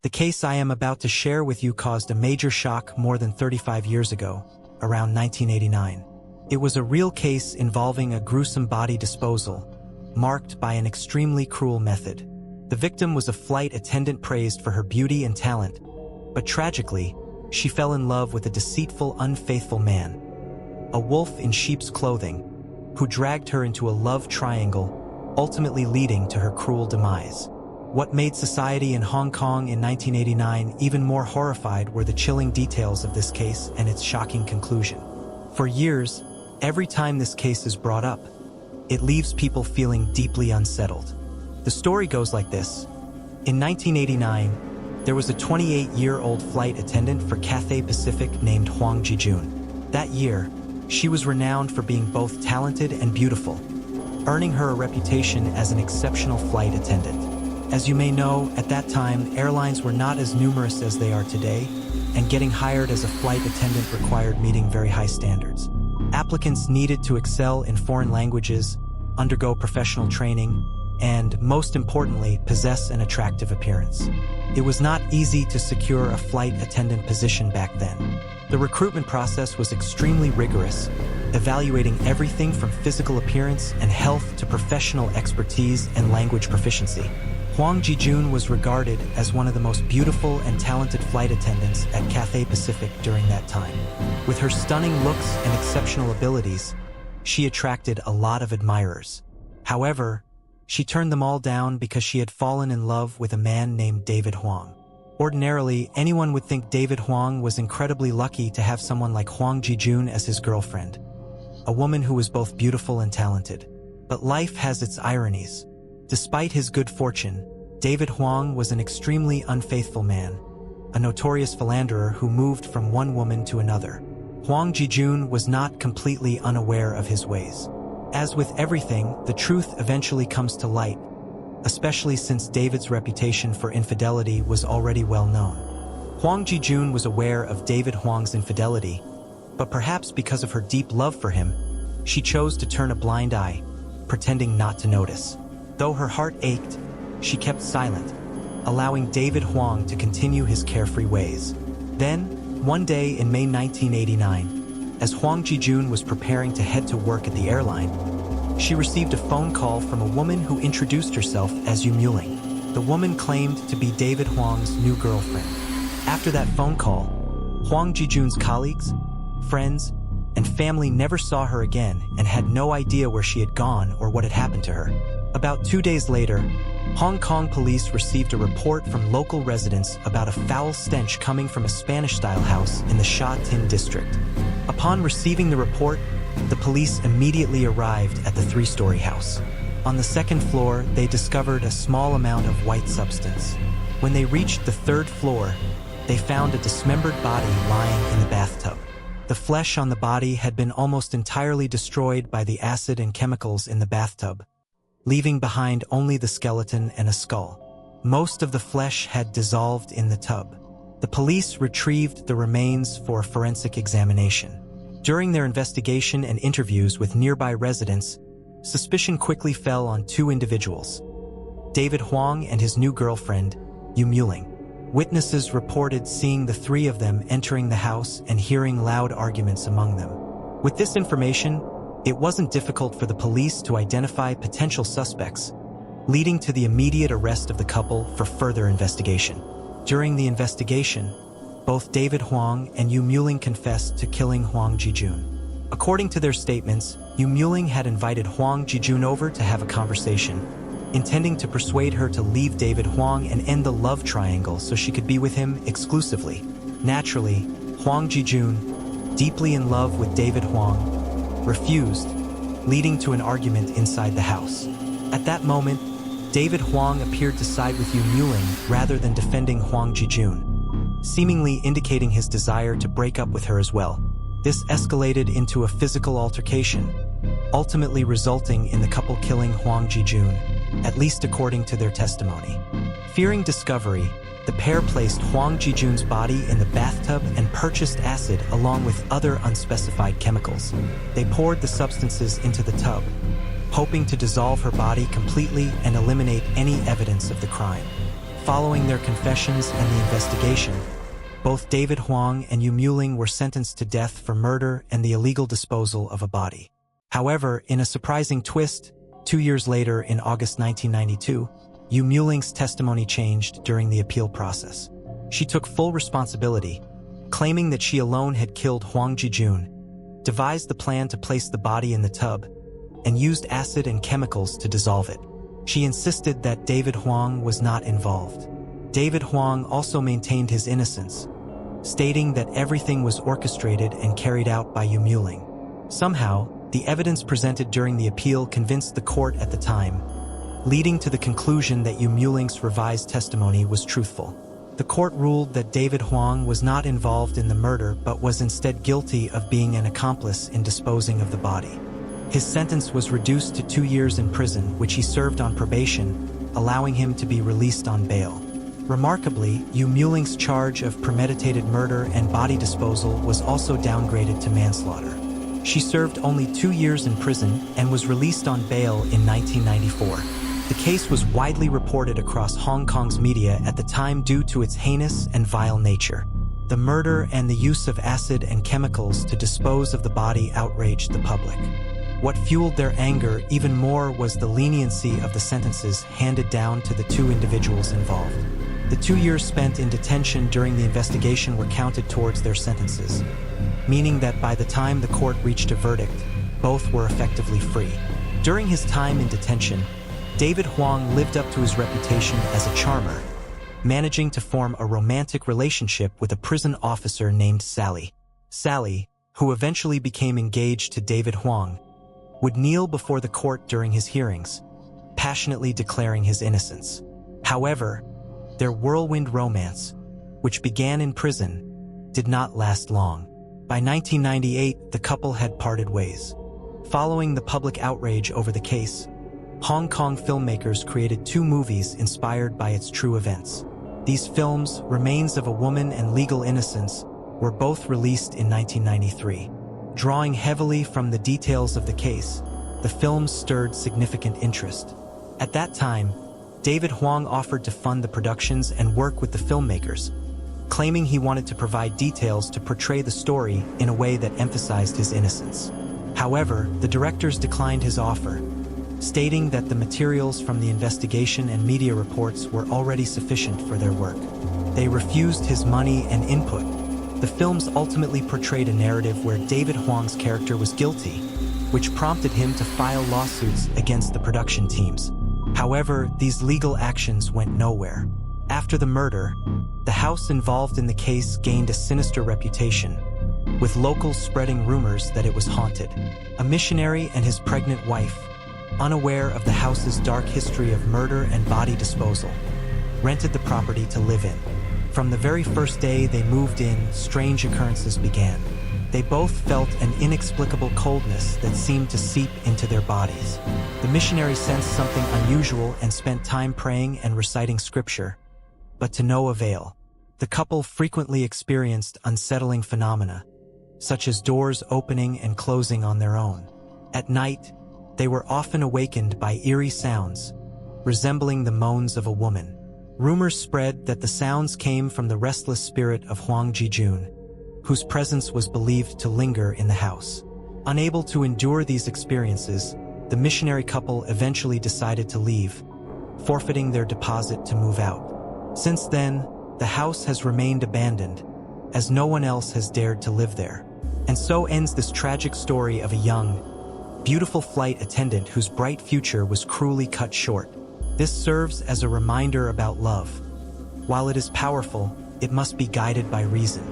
The case I am about to share with you caused a major shock more than 35 years ago, around 1989. It was a real case involving a gruesome body disposal, marked by an extremely cruel method. The victim was a flight attendant praised for her beauty and talent, but tragically, she fell in love with a deceitful, unfaithful man, a wolf in sheep's clothing, who dragged her into a love triangle, ultimately leading to her cruel demise. What made society in Hong Kong in 1989 even more horrified were the chilling details of this case and its shocking conclusion. For years, every time this case is brought up, it leaves people feeling deeply unsettled. The story goes like this. In 1989, there was a 28-year-old flight attendant for Cathay Pacific named Huang Jijun. That year, she was renowned for being both talented and beautiful, earning her a reputation as an exceptional flight attendant. As you may know, at that time, airlines were not as numerous as they are today, and getting hired as a flight attendant required meeting very high standards. Applicants needed to excel in foreign languages, undergo professional training, and, most importantly, possess an attractive appearance. It was not easy to secure a flight attendant position back then. The recruitment process was extremely rigorous, evaluating everything from physical appearance and health to professional expertise and language proficiency. Huang Jijun was regarded as one of the most beautiful and talented flight attendants at Cathay Pacific during that time. With her stunning looks and exceptional abilities, she attracted a lot of admirers. However, she turned them all down because she had fallen in love with a man named David Huang. Ordinarily, anyone would think David Huang was incredibly lucky to have someone like Huang Jijun as his girlfriend, a woman who was both beautiful and talented. But life has its ironies. Despite his good fortune, David Huang was an extremely unfaithful man, a notorious philanderer who moved from one woman to another. Huang Jijun was not completely unaware of his ways. As with everything, the truth eventually comes to light, especially since David's reputation for infidelity was already well known. Huang Jijun was aware of David Huang's infidelity, but perhaps because of her deep love for him, she chose to turn a blind eye, pretending not to notice. Though her heart ached, she kept silent, allowing David Huang to continue his carefree ways. Then, one day in May 1989, as Huang Jijun was preparing to head to work at the airline, she received a phone call from a woman who introduced herself as Yu Muling. The woman claimed to be David Huang's new girlfriend. After that phone call, Huang Jijun's colleagues, friends, and family never saw her again and had no idea where she had gone or what had happened to her. About 2 days later, Hong Kong police received a report from local residents about a foul stench coming from a Spanish-style house in the Sha Tin district. Upon receiving the report, the police immediately arrived at the 3-story house. On the second floor, they discovered a small amount of white substance. When they reached the 3rd floor, they found a dismembered body lying in the bathtub. The flesh on the body had been almost entirely destroyed by the acid and chemicals in the bathtub, leaving behind only the skeleton and a skull. Most of the flesh had dissolved in the tub. The police retrieved the remains for forensic examination. During their investigation and interviews with nearby residents, suspicion quickly fell on 2 individuals, David Huang and his new girlfriend, Yu Muling. Witnesses reported seeing the 3 of them entering the house and hearing loud arguments among them. With this information, it wasn't difficult for the police to identify potential suspects, leading to the immediate arrest of the couple for further investigation. During the investigation, both David Huang and Yu Muling confessed to killing Huang Jijun. According to their statements, Yu Muling had invited Huang Jijun over to have a conversation, intending to persuade her to leave David Huang and end the love triangle so she could be with him exclusively. Naturally, Huang Jijun, deeply in love with David Huang, refused, leading to an argument inside the house. At that moment, David Huang appeared to side with Yu Muling rather than defending Huang Jijun, seemingly indicating his desire to break up with her as well. This escalated into a physical altercation, ultimately resulting in the couple killing Huang Jijun, at least according to their testimony. Fearing discovery, the pair placed Huang Jijun's body in the bathtub and purchased acid along with other unspecified chemicals. They poured the substances into the tub, hoping to dissolve her body completely and eliminate any evidence of the crime. Following their confessions and the investigation, both David Huang and Yu Muling were sentenced to death for murder and the illegal disposal of a body. However, in a surprising twist, 2 years later in August 1992, Yu Muling's testimony changed during the appeal process. She took full responsibility, claiming that she alone had killed Huang Jijun, devised the plan to place the body in the tub, and used acid and chemicals to dissolve it. She insisted that David Huang was not involved. David Huang also maintained his innocence, stating that everything was orchestrated and carried out by Yu Muling. Somehow, the evidence presented during the appeal convinced the court at the time, leading to the conclusion that Yu Muling's revised testimony was truthful. The court ruled that David Huang was not involved in the murder but was instead guilty of being an accomplice in disposing of the body. His sentence was reduced to 2 years in prison, which he served on probation, allowing him to be released on bail. Remarkably, Yu Muling's charge of premeditated murder and body disposal was also downgraded to manslaughter. She served only 2 years in prison and was released on bail in 1994. The case was widely reported across Hong Kong's media at the time due to its heinous and vile nature. The murder and the use of acid and chemicals to dispose of the body outraged the public. What fueled their anger even more was the leniency of the sentences handed down to the 2 individuals involved. The 2 years spent in detention during the investigation were counted towards their sentences, meaning that by the time the court reached a verdict, both were effectively free. During his time in detention, David Huang lived up to his reputation as a charmer, managing to form a romantic relationship with a prison officer named Sally. Sally, who eventually became engaged to David Huang, would kneel before the court during his hearings, passionately declaring his innocence. However, their whirlwind romance, which began in prison, did not last long. By 1998, the couple had parted ways. Following the public outrage over the case, Hong Kong filmmakers created 2 movies inspired by its true events. These films, Remains of a Woman and Legal Innocence, were both released in 1993. Drawing heavily from the details of the case, the films stirred significant interest. At that time, David Huang offered to fund the productions and work with the filmmakers, claiming he wanted to provide details to portray the story in a way that emphasized his innocence. However, the directors declined his offer, stating that the materials from the investigation and media reports were already sufficient for their work. They refused his money and input. The films ultimately portrayed a narrative where David Huang's character was guilty, which prompted him to file lawsuits against the production teams. However, these legal actions went nowhere. After the murder, the house involved in the case gained a sinister reputation, with locals spreading rumors that it was haunted. A missionary and his pregnant wife, unaware of the house's dark history of murder and body disposal, rented the property to live in. From the very first day they moved in, strange occurrences began. They both felt an inexplicable coldness that seemed to seep into their bodies. The missionary sensed something unusual and spent time praying and reciting scripture, but to no avail. The couple frequently experienced unsettling phenomena, such as doors opening and closing on their own. At night, they were often awakened by eerie sounds, resembling the moans of a woman. Rumors spread that the sounds came from the restless spirit of Huang Jijun, whose presence was believed to linger in the house. Unable to endure these experiences, the missionary couple eventually decided to leave, forfeiting their deposit to move out. Since then, the house has remained abandoned, as no one else has dared to live there. And so ends this tragic story of a young, beautiful flight attendant whose bright future was cruelly cut short. This serves as a reminder about love. While it is powerful, it must be guided by reason.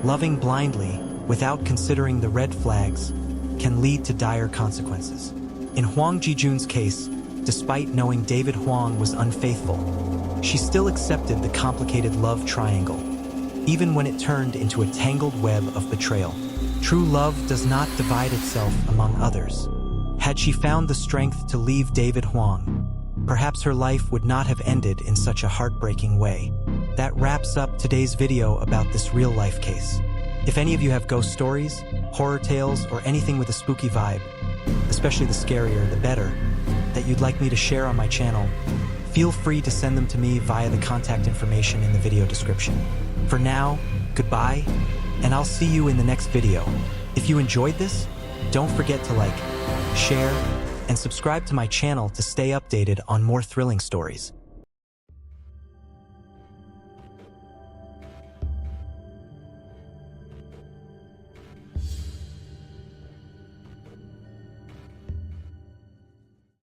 Loving blindly, without considering the red flags, can lead to dire consequences. In Huang Jijun's case, despite knowing David Huang was unfaithful, she still accepted the complicated love triangle, even when it turned into a tangled web of betrayal. True love does not divide itself among others. Had she found the strength to leave David Huang, perhaps her life would not have ended in such a heartbreaking way. That wraps up today's video about this real-life case. If any of you have ghost stories, horror tales, or anything with a spooky vibe, especially the scarier the better, that you'd like me to share on my channel, feel free to send them to me via the contact information in the video description. For now, goodbye, and I'll see you in the next video. If you enjoyed this, don't forget to like, share, and subscribe to my channel to stay updated on more thrilling stories.